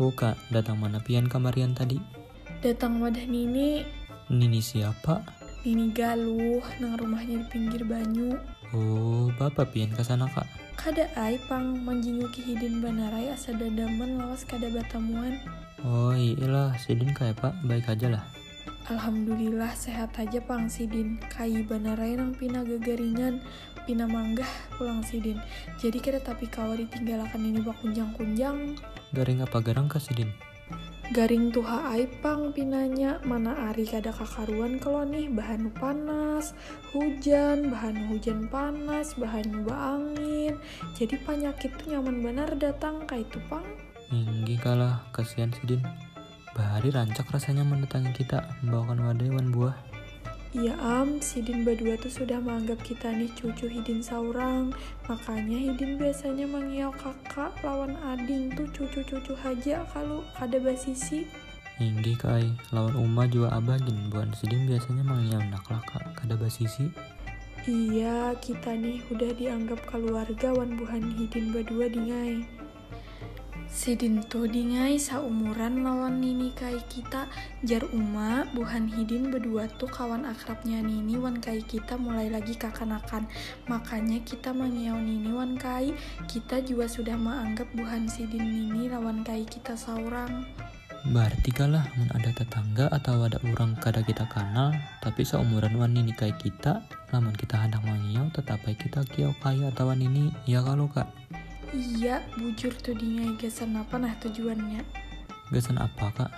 Kak, datang mana pian kamarian tadi? Datang wadah Nini. Nini siapa? Nini Galuh nang rumahnya di pinggir banyu. Oh, bapak pian kesana Kak. Kada ai pang menjinguki hidin banarai asa dadaman lawas kada batamuan. Oh iyalah, Sidin kayak Pak, baik aja lah. Alhamdulillah sehat aja pang Sidin. Kai banarai nang pina gagaringan, pina manggah pulang Sidin. Jadi kada tapi kawa ditinggalakan ini bakunjang-kunjang. Garing apa garang Kak Sidin? Garing tuha ai pang pinanya, mana ari kada kakaruan kalau nih bahan panas, hujan panas, bahan angin. Jadi penyakit tuh nyaman benar datang kayak itu pang. Inggi kalah, kasihan Sidin. Bahari rancak rasanya mendatangi kita, membawakan wadai buah. Iya Sidin berdua tuh sudah menganggap kita nih cucu Hidin saurang. Makanya Hidin biasanya mengiau kakak lawan ading tuh cucu-cucu aja kalau kada basisi. Inggi kai, lawan Uma juga abagin, buan Sidin biasanya mengiau naklah Kak, kada basisi. Iya, kita nih udah dianggap keluarga wan buhan Hidin berdua dingai. Sidin tuh dingai saumuran lawan Nini kai kita. Jar Uma, buhan Hidin berdua tuh kawan akrabnya Nini wan kai kita mulai lagi kakanakan. Makanya kita mengiau Nini wan kai. Kita juga sudah menganggap buhan Sidin Nini lawan kai kita saurang. Berarti kalah, ada tetangga atau ada orang kada kita kenal, tapi seumuran wan Nini kayak kita, lamun kita hendak mengiau tetap baik kita kiau kaya atau wan Nini, ya kalau Kak. Iya, bujur tuh dingai gasan apa nah tujuannya? Gasan apa Kak?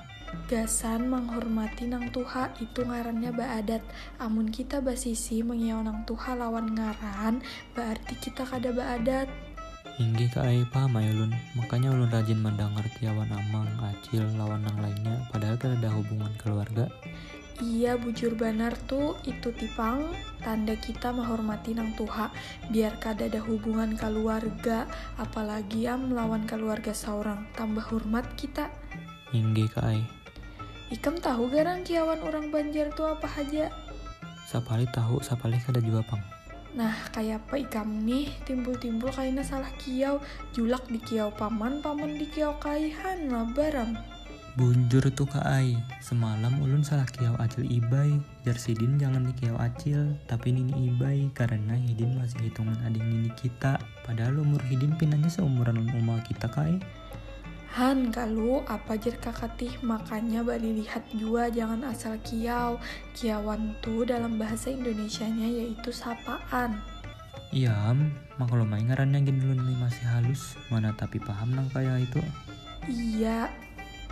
Gasan menghormati nang tuha itu ngarannya baadat. Amun kita basisi mengiau nang tuha lawan ngaran, berarti kita kada baadat. Inggi Kak ai paham ay ulun, makanya ulun rajin mendengar kiawan Amang, Acil, lawan nang lainnya, padahal kada ada hubungan keluarga. Iya bujur benar tuh itu tipang tanda kita menghormati nang tuha biar kada ada hubungan keluarga, apalagi melawan keluarga seorang, tambah hormat kita. Inggi Kak ai. Ikam tahu garang kiawan orang Banjar tuh apa aja? Sapali tahu, sapali kada juga pang. Nah kayak apa ikam nih timbul-timbul kayaknya salah kiau, julak di kiau paman di kiau kaihan lah barang. Bunjur tuh Kak ai, semalam ulun salah kiau Acil Ibai, jar Sidin jangan di kiau Acil, tapi Nini Ibai, karena Hidin masih hitungan adik Nini kita, padahal umur Hidin pinanya seumuran Uma kita Kak ai. Han kalau apa jar kakatih, makanya bali lihat jua jangan asal kiau. Kiawan tuh dalam bahasa Indonesianya yaitu sapaan. Iya kalau main ngarannya gini ulun masih halus, mana tapi paham nang kayak itu. Iya,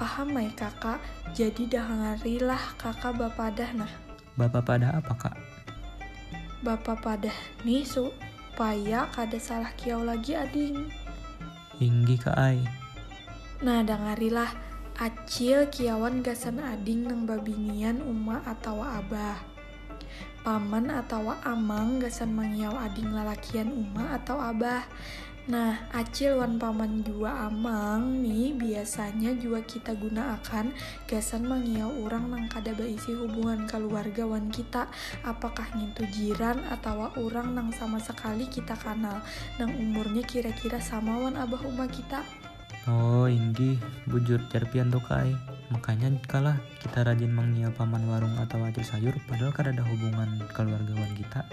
paham mai kakak, jadi dahangarilah kakak bapadah nah. Bapak pada apa Kak? Bapak padah nih supaya kada salah kiau lagi ading. Inggi Kak ai. Nah dangarilah, Acil kiawan gasan ading nang babinian Uma atau abah. Paman atau amang gasan mangiau ading lalakian Uma atau abah. Nah, Acil wan paman jua amang nih biasanya juga kita gunakan gasan mangiau orang nang kada baisi hubungan keluarga wan kita, apakah ngintu jiran atau orang nang sama sekali kita kenal, nang umurnya kira-kira sama wan abah Uma kita. Oh Inggi, bujur jarpian tuh Kak ai. Makanya kalah kita rajin mengiau paman warung atau Acil sayur, padahal kada ada hubungan keluargawan kita.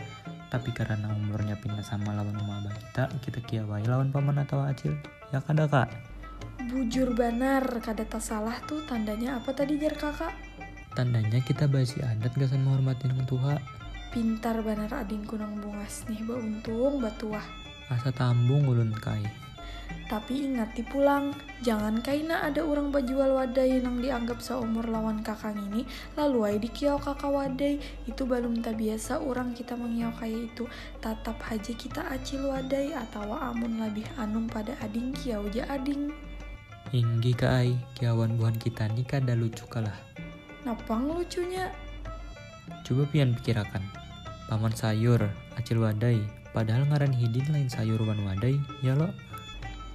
Tapi karena umurnya pindah sama lawan Uma abah kita kiawai lawan paman atau Acil. Ya kada Kak? Bujur benar, kada tak salah tuh tandanya apa tadi jar kakak? Tandanya kita basi adat gasan menghormati nang tuha. Pintar benar ading kunang bungas nih bauntung batuah. Asa tambung ulun kai. Tapi ingat pulang, jangan kaina ada orang bajual wadai yang dianggap seumur lawan kakang ini, lalu ay di kiau kakak wadai, itu belum tak biasa orang kita mengiau kayak itu, tatap haji kita acil wadai atau amun lebih anum pada ading kiau ja ading. Inggi Kak ai, kiawan buhan kita nih kada lucu kalah. Napang lucunya? Coba pian pikirakan, paman sayur, Acil wadai, padahal ngaran Hidin lain sayur wan wadai, ya lo?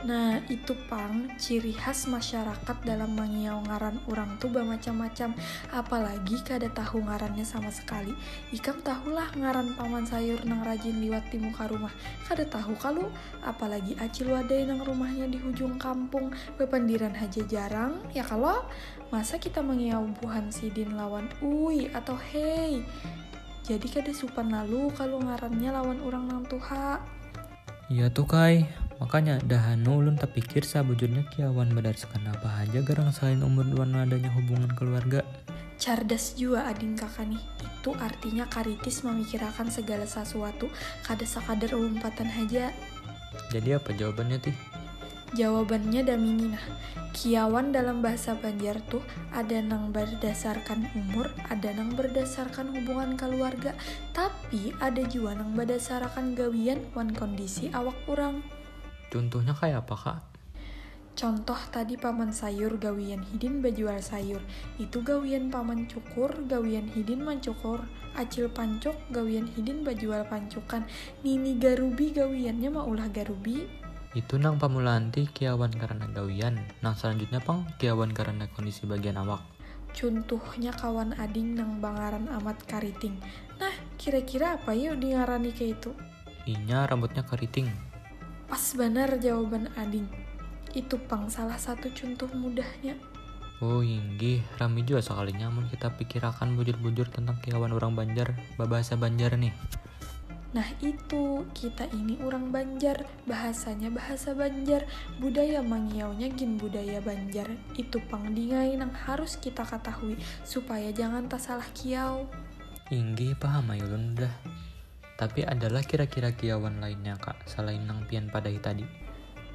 Nah, itu pang, ciri khas masyarakat dalam mengiau ngaran urang tuh bermacam-macam. Apalagi kada tahu ngarannya sama sekali. Ikam tahulah ngaran paman sayur nang rajin liwat di muka rumah. Kada tahu kalau, apalagi acil wadai nang rumahnya di hujung kampung. Bependiran haja jarang, ya kalau masa kita mengiau buhan sidin lawan uy atau hei. Jadi kada supan lalu kalau ngarannya lawan urang nang tuha. Iya tuh Kai, makanya dahanu ulun terpikir sabujurnya kiawan berdasarkan apa aja garang selain umur dan adanya hubungan keluarga. Cerdas juga ading kakak nih. Itu artinya karitis memikirkan segala sesuatu, kada sakadar umpatan aja. Jadi apa jawabannya Tih? Jawabannya damini nah. Kiawan dalam bahasa Banjar tuh ada nang berdasarkan umur, ada nang berdasarkan hubungan keluarga, tapi ada juga nang berdasarkan gawian wan kondisi awak urang. Contohnya kayak apa Kak? Contoh tadi paman sayur gawian hidin bajual sayur. Itu gawian paman cukur, gawian hidin mancukur. Acil pancuk, gawian hidin bajual pancukan. Nini garubi gawiannya maulah garubi. Itu nang pamulanti kiawan karena gawian, nang selanjutnya pang kiawan karena kondisi bagian awak. Contohnya kawan ading nang bangaran amat kariting. Nah, kira-kira apa yuk di ngarani kayak itu? Inya rambutnya keriting. Pas benar jawaban ading. Itu pang salah satu contoh mudahnya. Oh inggih, rami juga sekalinya mun kita pikirakan bujur-bujur tentang kiawan orang Banjar, babahasa Banjar nih. Nah itu, kita ini orang Banjar, bahasanya bahasa Banjar, budaya mangiaunya gin budaya Banjar. Itu pangdingai nang harus kita ketahui, supaya jangan tak salah kiau. Inggih paham ayo ulun udah. Tapi adalah kira-kira kiawan lainnya Kak, selain nang pian padahi tadi.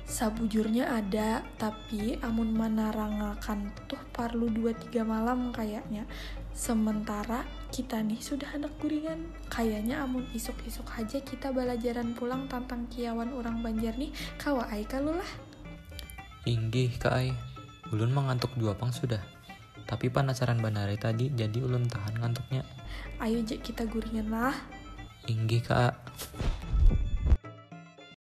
Sabujurnya ada, tapi amun manarangakan tuh perlu 2-3 malam kayaknya. Sementara kita nih sudah anak guringan. Kayaknya amun isuk-isuk aja kita belajaran pulang tentang kiawan orang Banjar nih, kawa ai kalau lah. Inggih Kak Ai, ulun mengantuk jua pang sudah. Tapi penasaran banare tadi, jadi ulun tahan ngantuknya. Ayo kita guringan lah. Inggih Kak.